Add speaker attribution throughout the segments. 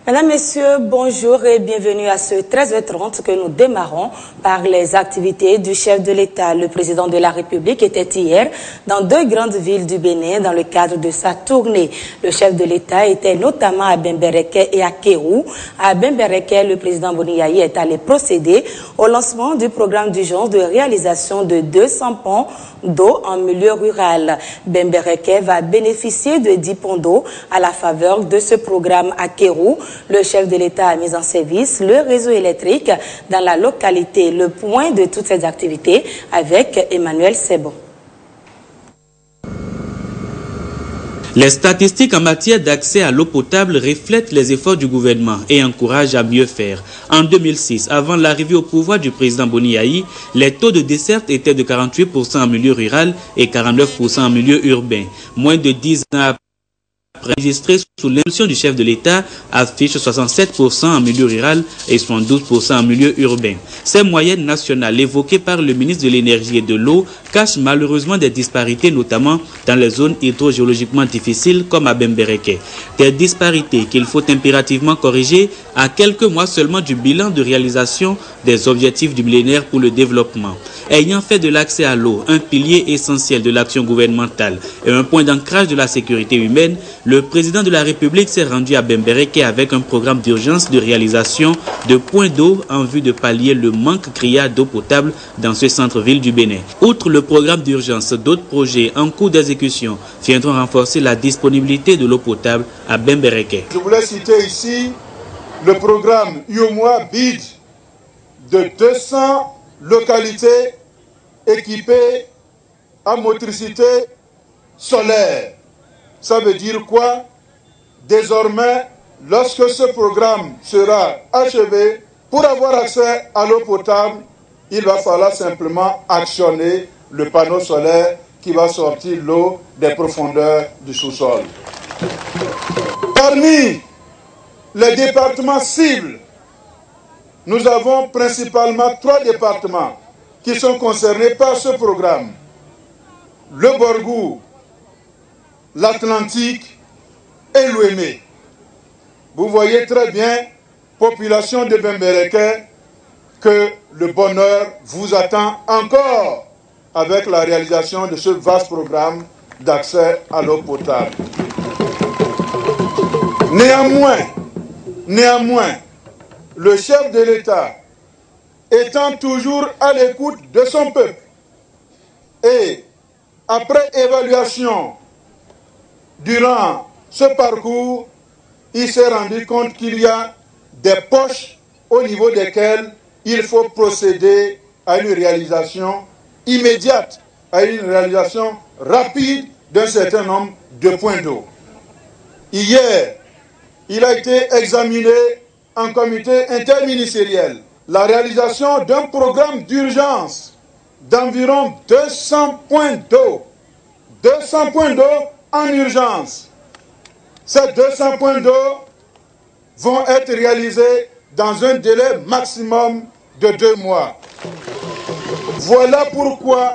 Speaker 1: Mesdames, Messieurs, bonjour et bienvenue à ce 13h30 que nous démarrons par les activités du chef de l'État. Le président de la République était hier dans deux grandes villes du Bénin dans le cadre de sa tournée. Le chef de l'État était notamment à Bembereke et à Kéou. À Bembereke, le président Boni Yayi est allé procéder au lancement du programme d'urgence de réalisation de 200 ponts d'eau en milieu rural. Bembereke va bénéficier de 10 ponts d'eau à la faveur de ce programme à Kéou. Le chef de l'État a mis en service le réseau électrique dans la localité. Le point de toutes ces activités avec Emmanuel Sebon.
Speaker 2: Les statistiques en matière d'accès à l'eau potable reflètent les efforts du gouvernement et encouragent à mieux faire. En 2006, avant l'arrivée au pouvoir du président Boni Yayi, les taux de desserte étaient de 48% en milieu rural et 49% en milieu urbain. Moins de 10 ans après, enregistré sous l'impulsion du chef de l'État, affiche 67% en milieu rural et 72% en milieu urbain. Ces moyennes nationales évoquées par le ministre de l'Énergie et de l'Eau cachent malheureusement des disparités, notamment dans les zones hydrogéologiquement difficiles comme à Bembereke. Des disparités qu'il faut impérativement corriger à quelques mois seulement du bilan de réalisation des objectifs du millénaire pour le développement. Ayant fait de l'accès à l'eau un pilier essentiel de l'action gouvernementale et un point d'ancrage de la sécurité humaine, le président de la République s'est rendu à Bembereke avec un programme d'urgence de réalisation de points d'eau en vue de pallier le manque criard d'eau potable dans ce centre-ville du Bénin. Outre le programme d'urgence, d'autres projets en cours d'exécution viendront renforcer la disponibilité de l'eau potable à Bembereke.
Speaker 3: Je voulais citer ici le programme UOMOA BID de 200 localités équipées à motricité solaire. Ça veut dire quoi? Désormais, lorsque ce programme sera achevé, pour avoir accès à l'eau potable, il va falloir simplement actionner le panneau solaire qui va sortir l'eau des profondeurs du sous-sol. Parmi les départements cibles, nous avons principalement 3 départements qui sont concernés par ce programme. Le Borgou, l'Atlantique et l'Ouémé. Vous voyez très bien, population de Bembereke, que le bonheur vous attend encore avec la réalisation de ce vaste programme d'accès à l'eau potable. Néanmoins, le chef de l'État étant toujours à l'écoute de son peuple et après évaluation durant ce parcours, il s'est rendu compte qu'il y a des poches au niveau desquelles il faut procéder à une réalisation immédiate, à une réalisation rapide d'un certain nombre de points d'eau. Hier, il a été examiné en comité interministériel la réalisation d'un programme d'urgence d'environ 200 points d'eau. 200 points d'eau en urgence. Ces 200 points d'eau vont être réalisés dans un délai maximum de 2 mois. Voilà pourquoi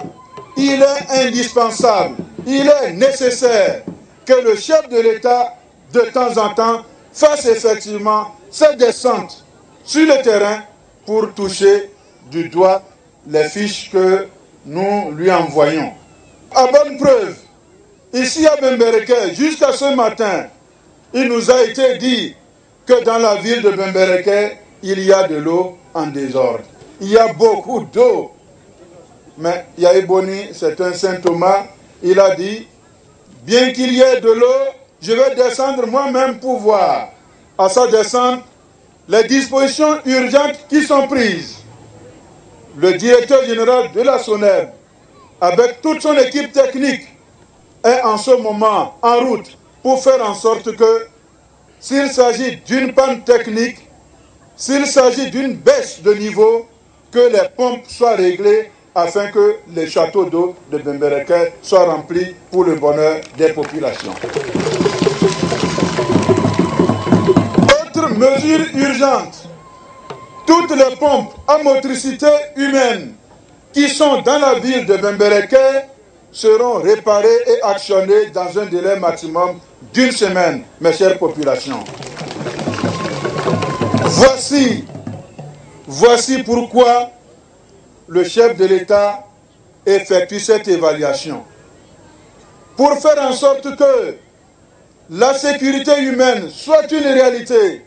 Speaker 3: il est indispensable, il est nécessaire que le chef de l'État, de temps en temps, fasse effectivement ses descentes sur le terrain pour toucher du doigt les fiches que nous lui envoyons. À bonne preuve, ici à Bembereke, jusqu'à ce matin, il nous a été dit que dans la ville de Bembereke, il y a de l'eau en désordre. Il y a beaucoup d'eau. Mais Yayi Boni, c'est un Saint Thomas, il a dit, bien qu'il y ait de l'eau, je vais descendre moi-même pour voir. À sa descente, les dispositions urgentes qui sont prises. Le directeur général de la SONEB, avec toute son équipe technique, est en ce moment en route pour faire en sorte que, s'il s'agit d'une panne technique, s'il s'agit d'une baisse de niveau, que les pompes soient réglées afin que les châteaux d'eau de Bembereke soient remplis pour le bonheur des populations. Autre mesure urgente, toutes les pompes à motricité humaine qui sont dans la ville de Bembereke seront réparées et actionnées dans un délai maximum d'1 semaine, mes chères populations. Voici pourquoi le chef de l'État effectue cette évaluation. Pour faire en sorte que la sécurité humaine soit une réalité,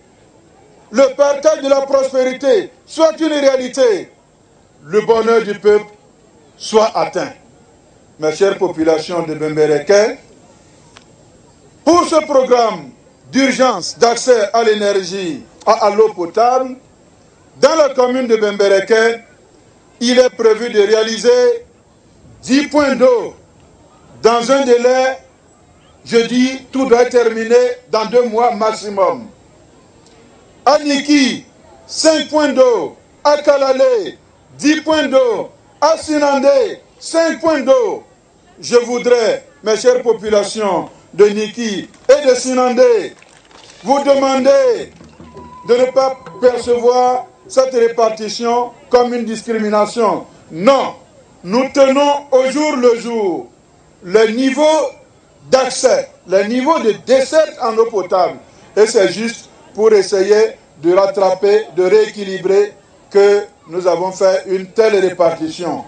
Speaker 3: le partage de la prospérité soit une réalité, le bonheur du peuple soit atteint. Mes chères populations de Bembereke, pour ce programme d'urgence d'accès à l'énergie, à l'eau potable, dans la commune de Bembereke, il est prévu de réaliser 10 points d'eau dans un délai, je dis, tout doit être terminé dans 2 mois maximum. À Niki, 5 points d'eau. À Kalale, 10 points d'eau. À Sinandé, 5 points d'eau. Je voudrais, mes chères populations de Niki et de Sinandé, vous demander de ne pas percevoir cette répartition comme une discrimination. Non, nous tenons au jour le jour le niveau d'accès, le niveau de desserte en eau potable. Et c'est juste pour essayer de rattraper, de rééquilibrer que nous avons fait une telle répartition.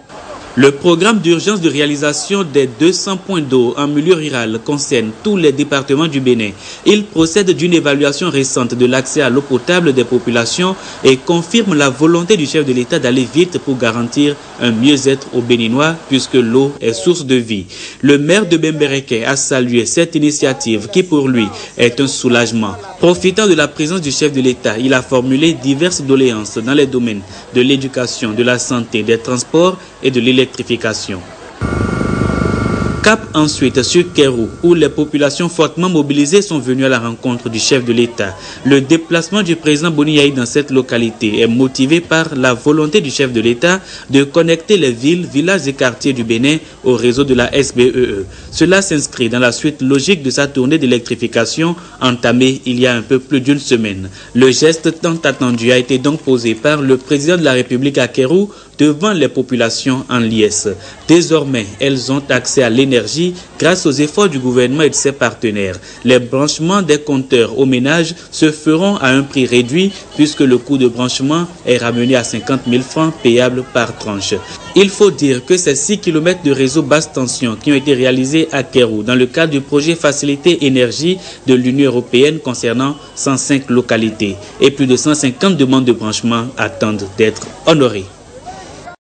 Speaker 2: Le programme d'urgence de réalisation des 200 points d'eau en milieu rural concerne tous les départements du Bénin. Il procède d'une évaluation récente de l'accès à l'eau potable des populations et confirme la volonté du chef de l'État d'aller vite pour garantir un mieux-être aux Béninois puisque l'eau est source de vie. Le maire de Bembereke a salué cette initiative qui pour lui est un soulagement. Profitant de la présence du chef de l'État, il a formulé diverses doléances dans les domaines de l'éducation, de la santé, des transports et de l'électrification. Cap ensuite sur Kéru, où les populations fortement mobilisées sont venues à la rencontre du chef de l'État. Le déplacement du président Boni Yayi dans cette localité est motivé par la volonté du chef de l'État de connecter les villes, villages et quartiers du Bénin au réseau de la SBEE. Cela s'inscrit dans la suite logique de sa tournée d'électrification entamée il y a un peu plus d'une semaine. Le geste tant attendu a été donc posé par le président de la République à Kéru devant les populations en liesse. Désormais, elles ont accès à l'énergie grâce aux efforts du gouvernement et de ses partenaires. Les branchements des compteurs aux ménages se feront à un prix réduit puisque le coût de branchement est ramené à 50 000 francs payables par tranche. Il faut dire que ces 6 km de réseau basse tension qui ont été réalisés à Kéru dans le cadre du projet Facilité Énergie de l'Union européenne concernant 105 localités et plus de 150 demandes de branchement attendent d'être honorées.